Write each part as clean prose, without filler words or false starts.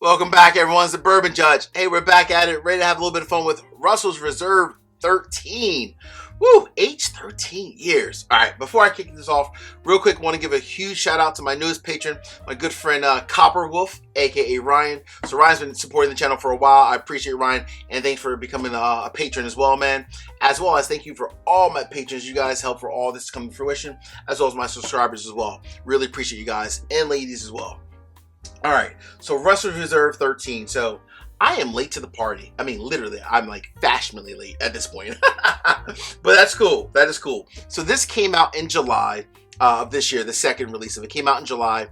Welcome back, everyone. It's the Bourbon Judge. Hey, we're back at it, ready to have a little bit of fun with Russell's Reserve 13. Woo, age 13 years. All right, before I kick this off, real quick, want to give a huge shout out to my newest patron, my good friend Copper Wolf, aka Ryan. So Ryan's been supporting the channel for a while. I appreciate Ryan, and thanks for becoming a patron as well, man. As well as thank you for all my patrons. You guys help for all this to come to fruition, as well as my subscribers as well. Really appreciate you guys, and ladies as well. All right, so Russell's Reserve 13. So I am late to the party. I mean, literally, I'm like fashionably late at this point. But that's cool. That is cool. So this came out in July of this year. The second release of it came out in July.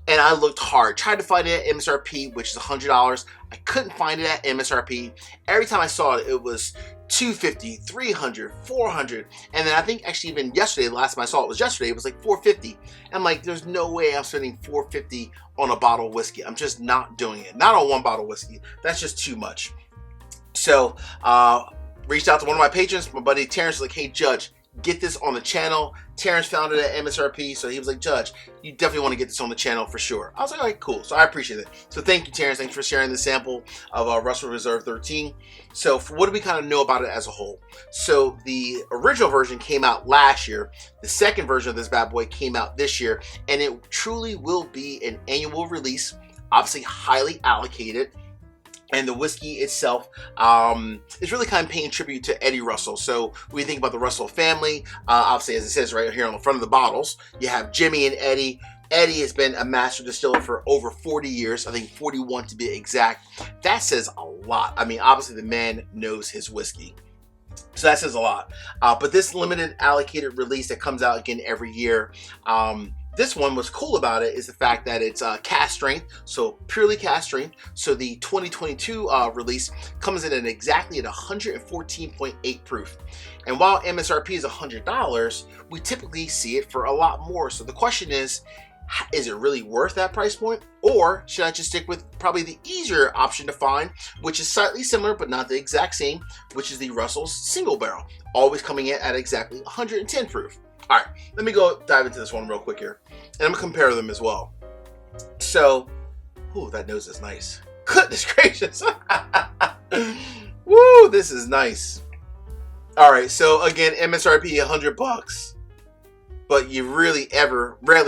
And I looked hard. Tried to find it at MSRP, which is $100. I couldn't find it at MSRP. Every time I saw it, it was $250, $300, $400. And then I think actually even yesterday, the last time I saw it was yesterday, it was like $450. I'm like, there's no way I'm spending $450 on a bottle of whiskey. I'm just not doing it. Not on one bottle of whiskey. That's just too much. So, reached out to one of my patrons, my buddy Terrence, like, hey, Judge, get this on the channel. Terrence found it at MSRP, so he was like, Judge, you definitely want to get this on the channel for sure. I was like, all right, cool. So I appreciate it. So thank you, Terrence. Thanks for sharing the sample of Russell's Reserve 13. So what do we kind of know about it as a whole? So the original version came out last year. The second version of this bad boy came out this year, and it truly will be an annual release, obviously highly allocated. And the whiskey itself is really kind of paying tribute to Eddie Russell. So when you think about the Russell family, obviously, as it says right here on the front of the bottles, you have Jimmy and Eddie. Eddie has been a master distiller for over 40 years, I think 41 to be exact. That says a lot. I mean, obviously, the man knows his whiskey. So that says a lot. But this limited allocated release that comes out again every year, this one, what's cool about it is the fact that it's cask strength, so purely cask strength. So the 2022 release comes in at exactly at 114.8 proof. And while MSRP is $100, we typically see it for a lot more. So the question is it really worth that price point? Or should I just stick with probably the easier option to find, which is slightly similar, but not the exact same, which is the Russell's single barrel, always coming in at exactly 110 proof. All right, let me go dive into this one real quick here. And I'm gonna compare them as well. So, ooh, that nose is nice. Goodness gracious. Woo, this is nice. All right, so again, MSRP $100, but you rarely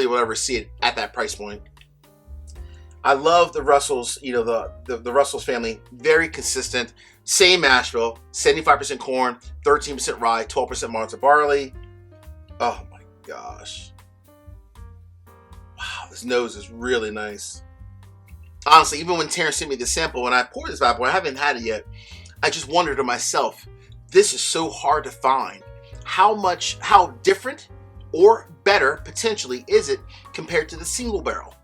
will ever see it at that price point. I love the Russells, you know, the Russells family, very consistent. Same mash bill, 75% corn, 13% rye, 12% malted barley. Oh my gosh. Wow, this nose is really nice. Honestly, even when Terrence sent me the sample, when I poured this bad boy, I haven't had it yet, I just wondered to myself, this is so hard to find. How different or better potentially is it compared to the single barrel?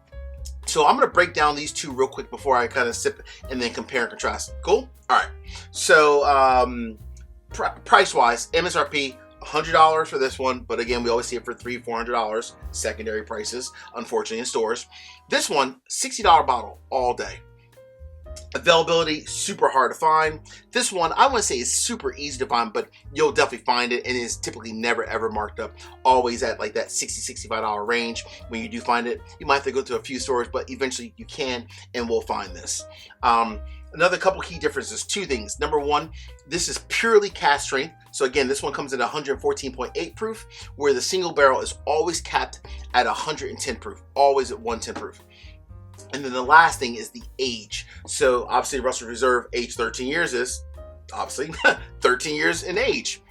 So I'm going to break down these two real quick before I kind of sip and then compare and contrast. Cool? All right. So price-wise, MSRP, $100 for this one, but again, we always see it for $300-$400 secondary prices, unfortunately, in stores. This one, $60 bottle all day. Availability, super hard to find. This one, I want to say is super easy to find, but you'll definitely find it, and it's typically never ever marked up, always at like that $60-$65 range. When you do find it, you might have to go to a few stores, but eventually you can and will find this. Another couple key differences, two things. Number one, this is purely cask strength. So again, this one comes in 114.8 proof, where the single barrel is always capped at 110 proof, always at 110 proof. And then the last thing is the age. So obviously Russell's Reserve, age 13 years is obviously 13 years in age.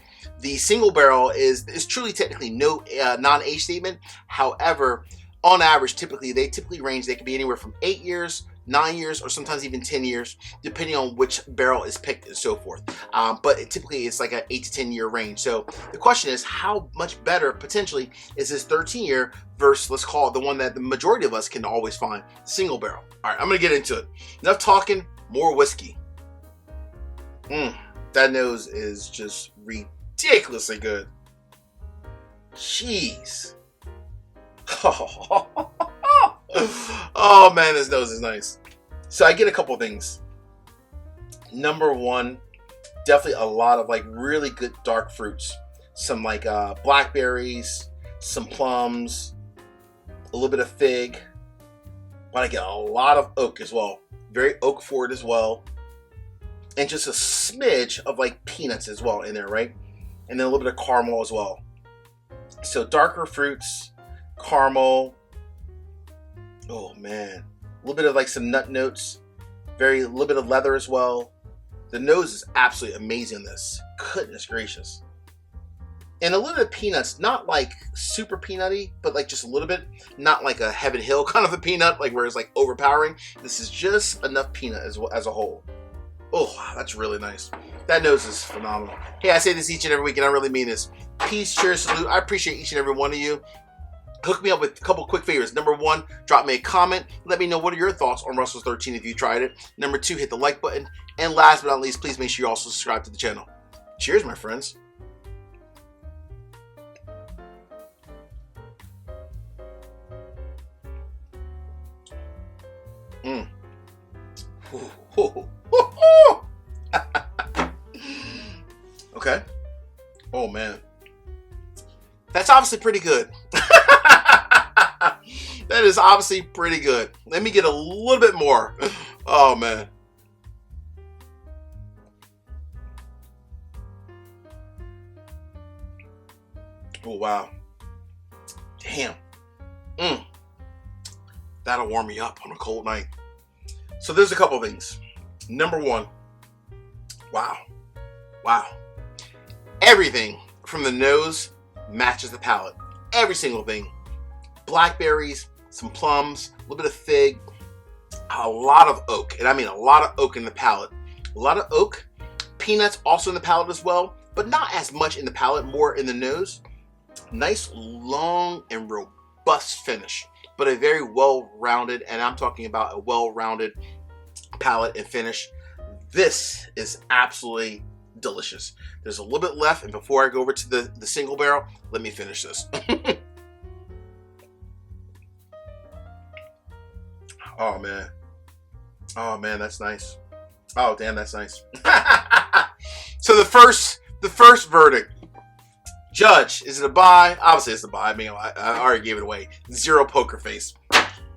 The single barrel is truly technically no non-age statement. However, on average, they typically range, they can be anywhere from 8 years, 9 years, or sometimes even 10 years, depending on which barrel is picked and so forth. But typically it's like an 8 to 10 year range. So the question is, how much better potentially is this 13 year versus, let's call it the one that the majority of us can always find, single barrel. All right, I'm gonna get into it. Enough talking, more whiskey. That nose is just ridiculously good. Jeez. Oh man, this nose is nice. So I get a couple things. Number one, definitely a lot of like really good dark fruits. Some like blackberries, some plums, a little bit of fig, but I get a lot of oak as well. Very oak forward as well. And just a smidge of like peanuts as well in there, right? And then a little bit of caramel as well. So darker fruits, caramel. Oh man. A little bit of like some nut notes. A little bit of leather as well. The nose is absolutely amazing in this. Goodness gracious. And a little bit of peanuts, not like super peanutty, but like just a little bit. Not like a Heaven Hill kind of a peanut, like where it's like overpowering. This is just enough peanut as a whole. Oh, that's really nice. That nose is phenomenal. Hey, I say this each and every week, and I really mean this. Peace, cheers, salute. I appreciate each and every one of you. Hook me up with a couple quick favors. Number one, drop me a comment. Let me know what are your thoughts on Russell's 13 if you tried it. Number two, hit the like button. And last but not least, please make sure you also subscribe to the channel. Cheers, my friends. Okay. Oh man. That's obviously pretty good. That is obviously pretty good. Let me get a little bit more. Oh man. Oh wow. Damn. That'll warm me up on a cold night. So there's a couple things. Number one. Wow. Wow. Everything from the nose matches the palate. Every single thing. Blackberries, some plums, a little bit of fig, a lot of oak. And I mean a lot of oak in the palate. A lot of oak. Peanuts also in the palate as well, but not as much in the palate, more in the nose. Nice, long, and robust finish, but a very well-rounded, and I'm talking about a well-rounded palate and finish. This is absolutely delicious. There's a little bit left, and before I go over to the single barrel, let me finish this. Oh man. Oh man, that's nice. Oh damn, that's nice. So the first verdict. Judge, is it a buy? Obviously it's a buy. I mean, I already gave it away. Zero poker face.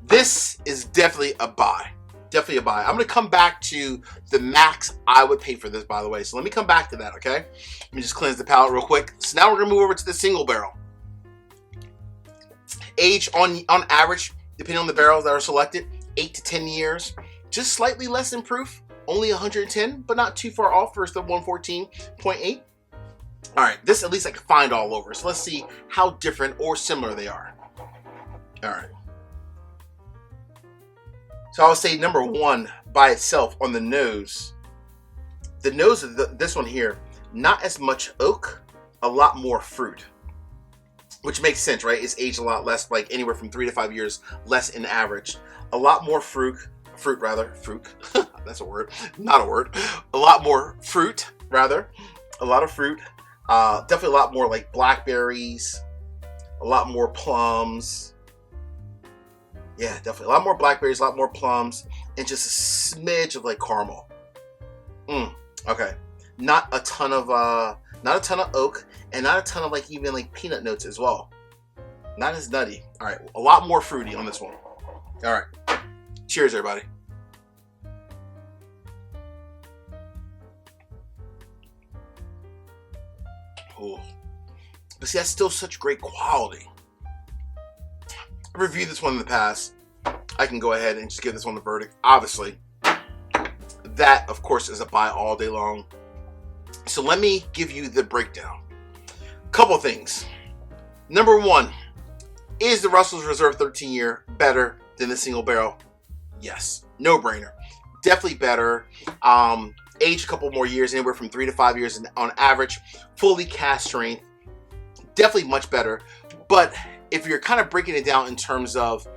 This is definitely a buy. Definitely a buy. I'm going to come back to the max I would pay for this, by the way. So let me come back to that, okay? Let me just cleanse the palate real quick. So now we're going to move over to the single barrel. Age on average, depending on the barrels that are selected, 8 to 10 years. Just slightly less than proof. Only 110, but not too far off versus the 114.8. All right, this at least I can find all over. So let's see how different or similar they are. All right. So I would say number one by itself on the nose. The nose of this one here, not as much oak, a lot more fruit. Which makes sense, right? It's aged a lot less, like anywhere from 3 to 5 years less in average. A lot more fruit. That's a word, not a word. A lot more fruit, rather. A lot of fruit. Definitely a lot more like blackberries, a lot more plums. Yeah, definitely a lot more blackberries, a lot more plums, and just a smidge of like caramel. Okay, not a ton of oak, and not a ton of like even like peanut notes as well. Not as nutty. All right, a lot more fruity on this one. All right, cheers, everybody. Ooh. But see, that's still such great quality. I reviewed this one in the past. I can go ahead and just give this one the verdict. Obviously, that, of course, is a buy all day long. So let me give you the breakdown. Couple things. Number one, is the Russell's Reserve 13-year better than the single barrel? Yes. No brainer. Definitely better. Age a couple more years, anywhere from 3 to 5 years on average. Fully cast strength. Definitely much better. But if you're kind of breaking it down in terms of,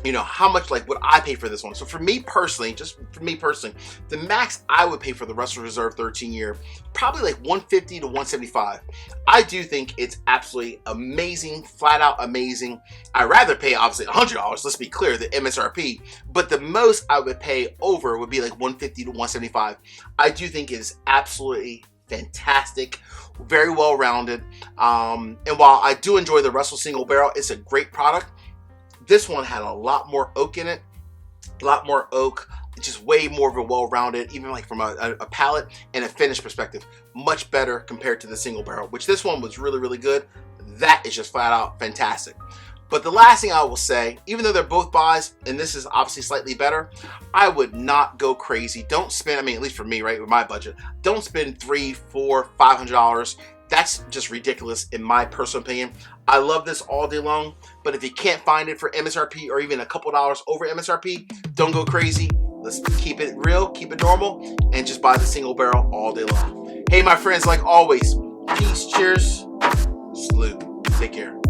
you know, how much like would I pay for this one? So for me personally, just for me personally, the max I would pay for the Russell's Reserve 13-year, probably like $150 to $175. I do think it's absolutely amazing, flat out amazing. I'd rather pay obviously $100, let's be clear, the MSRP, but the most I would pay over would be like $150 to $175. I do think it is absolutely fantastic, very well rounded. And while I do enjoy the Russell single barrel, it's a great product. This one had a lot more oak in it, a lot more oak, just way more of a well-rounded, even like from a palate and a finish perspective, much better compared to the single barrel, which this one was really, really good. That is just flat out fantastic. But the last thing I will say, even though they're both buys, and this is obviously slightly better, I would not go crazy. Don't spend, I mean, at least for me, right, with my budget, don't spend $300, $400, $500. That's just ridiculous in my personal opinion. I love this all day long, but if you can't find it for MSRP or even a couple dollars over MSRP, don't go crazy. Let's keep it real, keep it normal, and just buy the single barrel all day long. Hey, my friends, like always, peace, cheers, salute, take care.